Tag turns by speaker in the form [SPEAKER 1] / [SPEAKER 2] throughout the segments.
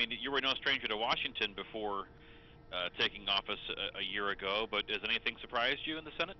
[SPEAKER 1] mean, you were no stranger to Washington before taking office a year ago, but has anything surprised you in the Senate?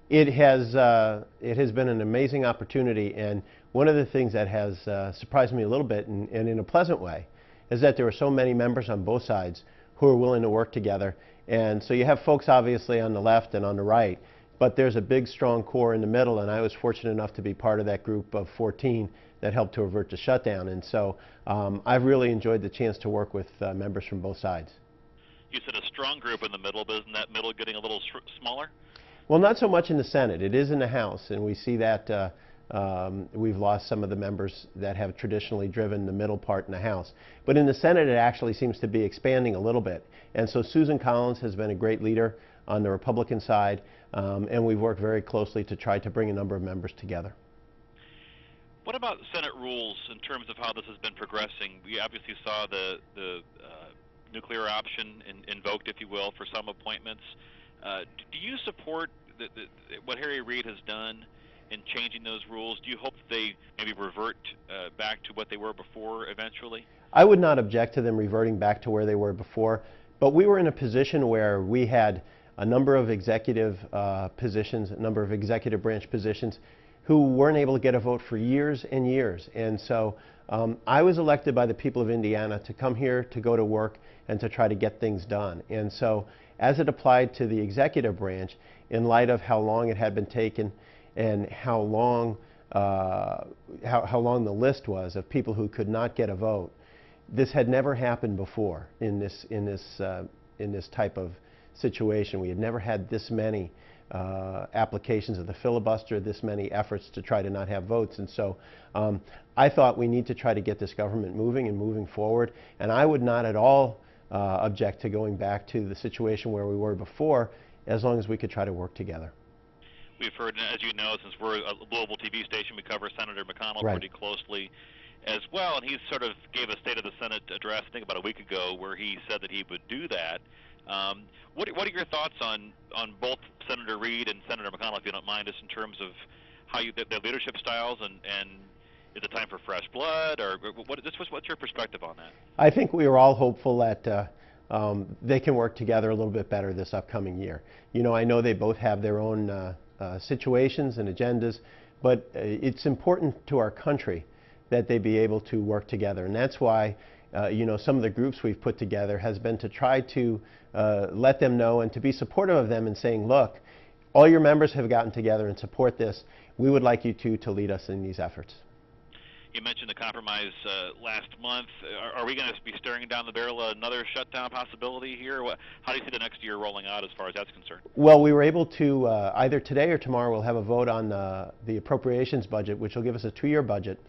[SPEAKER 2] It has been an amazing opportunity, and one of the things that has surprised me a little bit, and in a pleasant way, is that there are so many members on both sides who are willing to work together. And so you have folks obviously on the left and on the right, but there's a big strong core in the middle, and I was fortunate enough to be part of that group of 14 that helped to avert the shutdown. And so I've really enjoyed the chance to work with members from both sides.
[SPEAKER 1] You said a strong group in the middle, but isn't that middle getting a little smaller?
[SPEAKER 2] Well, not so much in the Senate. It is in the House, and we see that we've lost some of the members that have traditionally driven the middle part in the House. But in the Senate, it actually seems to be expanding a little bit. And so Susan Collins has been a great leader on the Republican side, and we've worked very closely to try to bring a number of members together.
[SPEAKER 1] What about Senate rules in terms of how this has been progressing? We obviously saw the nuclear option invoked, if you will, for some appointments. Do you support what Harry Reid has done in changing those rules? Do you hope they maybe revert back to what they were before eventually?
[SPEAKER 2] I would not object to them reverting back to where they were before, but we were in a position where we had a number of executive positions, a number of executive branch positions who weren't able to get a vote for years and years. And so I was elected by the people of Indiana to come here, to go to work, and to try to get things done. And so as it applied to the executive branch, in light of how long it had been taken and how long the list was of people who could not get a vote, this had never happened before in this type of situation. We had never had this many applications of the filibuster, this many efforts to try to not have votes. And so I thought we need to try to get this government moving and moving forward, and I would not at all object to going back to the situation where we were before, as long as we could try to work together.
[SPEAKER 1] We've heard, as you know, since we're a Louisville TV station, we cover Senator McConnell
[SPEAKER 2] Right.
[SPEAKER 1] pretty closely as well, and he sort of gave a State of the Senate address, I think about a week ago, where he said that he would do that. What are your thoughts on both Senator Reid and Senator McConnell, if you don't mind, just in terms of how their leadership styles, and is it time for fresh blood, or what's your perspective on that?
[SPEAKER 2] I think we are all hopeful that they can work together a little bit better this upcoming year. You know, I know they both have their own situations and agendas, but it's important to our country that they be able to work together, and that's why you know, some of the groups we've put together has been to try to let them know and to be supportive of them and saying, look, all your members have gotten together and support this. We would like you to lead us in these efforts.
[SPEAKER 1] You mentioned the compromise last month. Are we going to be staring down the barrel of another shutdown possibility here? How do you see the next year rolling out as far as that's concerned?
[SPEAKER 2] Well, we were able to, either today or tomorrow, we'll have a vote on the appropriations budget, which will give us a 2-year budget.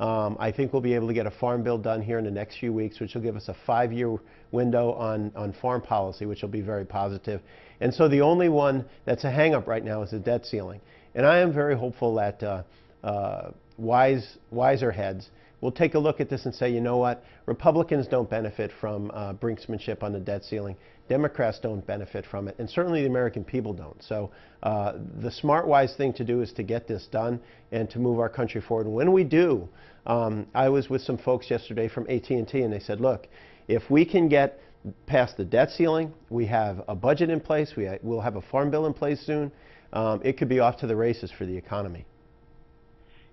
[SPEAKER 2] I think we'll be able to get a farm bill done here in the next few weeks, which will give us a 5-year window on farm policy, which will be very positive. And so the only one that's a hang-up right now is the debt ceiling. And I am very hopeful that wiser heads will take a look at this and say, you know what, Republicans don't benefit from brinksmanship on the debt ceiling. Democrats don't benefit from it, and certainly the American people don't. So the smart, wise thing to do is to get this done and to move our country forward. And when we do, I was with some folks yesterday from AT&T, and they said, look, if we can get past the debt ceiling, we have a budget in place, we'll have a farm bill in place soon, it could be off to the races for the economy.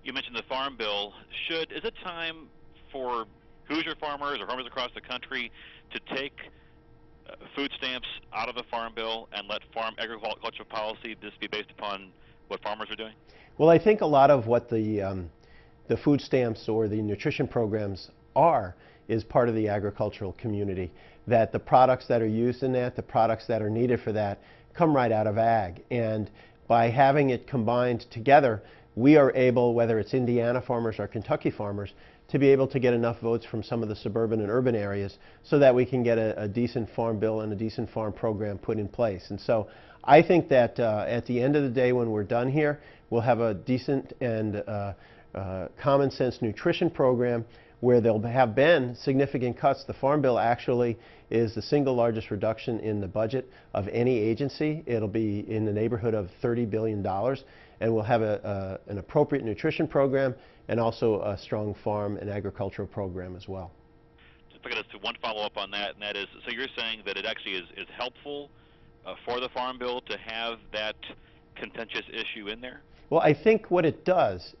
[SPEAKER 1] You mentioned the farm bill. Is it time for Hoosier farmers or farmers across the country to take food stamps out of the farm bill and let farm agricultural policy just be based upon what farmers are doing?
[SPEAKER 2] Well, I think a lot of what the food stamps or the nutrition programs are is part of the agricultural community, that the products that are used in that, the products that are needed for that, come right out of ag. And by having it combined together, we are able, whether it's Indiana farmers or Kentucky farmers, to be able to get enough votes from some of the suburban and urban areas so that we can get a decent farm bill and a decent farm program put in place. And so I think that at the end of the day, when we're done here, we'll have a decent and common sense nutrition program where there'll have been significant cuts. The Farm Bill actually is the single largest reduction in the budget of any agency. It'll be in the neighborhood of $30 billion, and we'll have an appropriate nutrition program and also a strong farm and agricultural program as well.
[SPEAKER 1] I could ask one follow-up on that, and that is, so you're saying that it actually is helpful for the Farm Bill to have that contentious issue in there?
[SPEAKER 2] Well, I think what it does,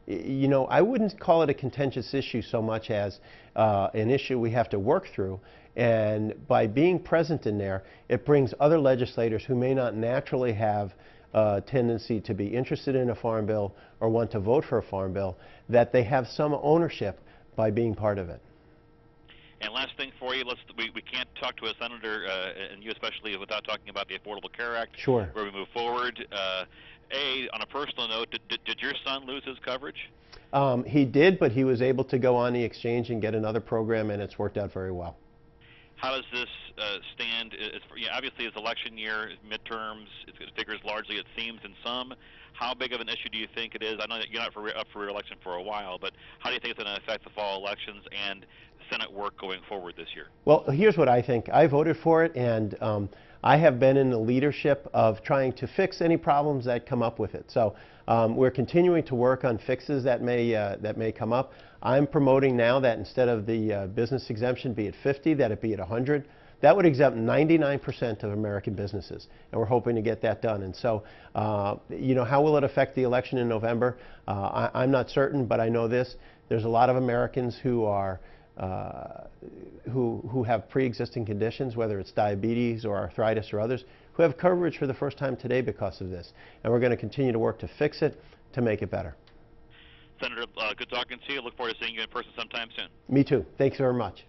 [SPEAKER 2] you know, I wouldn't call it a contentious issue so much as an issue we have to work through. And by being present in there, it brings other legislators who may not naturally have a tendency to be interested in a farm bill or want to vote for a farm bill, that they have some ownership by being part of it.
[SPEAKER 1] And last thing for you, we can't talk to a senator, and you especially, without talking about the Affordable Care Act,
[SPEAKER 2] Sure.
[SPEAKER 1] where we move forward. On a personal note, did your son lose his coverage?
[SPEAKER 2] He did, but he was able to go on the exchange and get another program, and it's worked out very well.
[SPEAKER 1] How does this stand? Obviously, it's election year, midterms. It figures largely, it seems, in some. How big of an issue do you think it is? I know that you're not up for re-election for a while, but how do you think it's going to affect the fall elections and Senate work going forward this year?
[SPEAKER 2] Well, here's what I think. I voted for it, and I have been in the leadership of trying to fix any problems that come up with it. So we're continuing to work on fixes that may come up. I'm promoting now that instead of the business exemption be at 50, that it be at 100. That would exempt 99% of American businesses, and we're hoping to get that done. And so, you know, how will it affect the election in November? I'm not certain, but I know this. There's a lot of Americans who are who have pre-existing conditions, whether it's diabetes or arthritis or others, who have coverage for the first time today because of this. And we're going to continue to work to fix it, to make it better.
[SPEAKER 1] Senator, good talking to you. Look forward to seeing you in person sometime soon.
[SPEAKER 2] Me too. Thanks very much.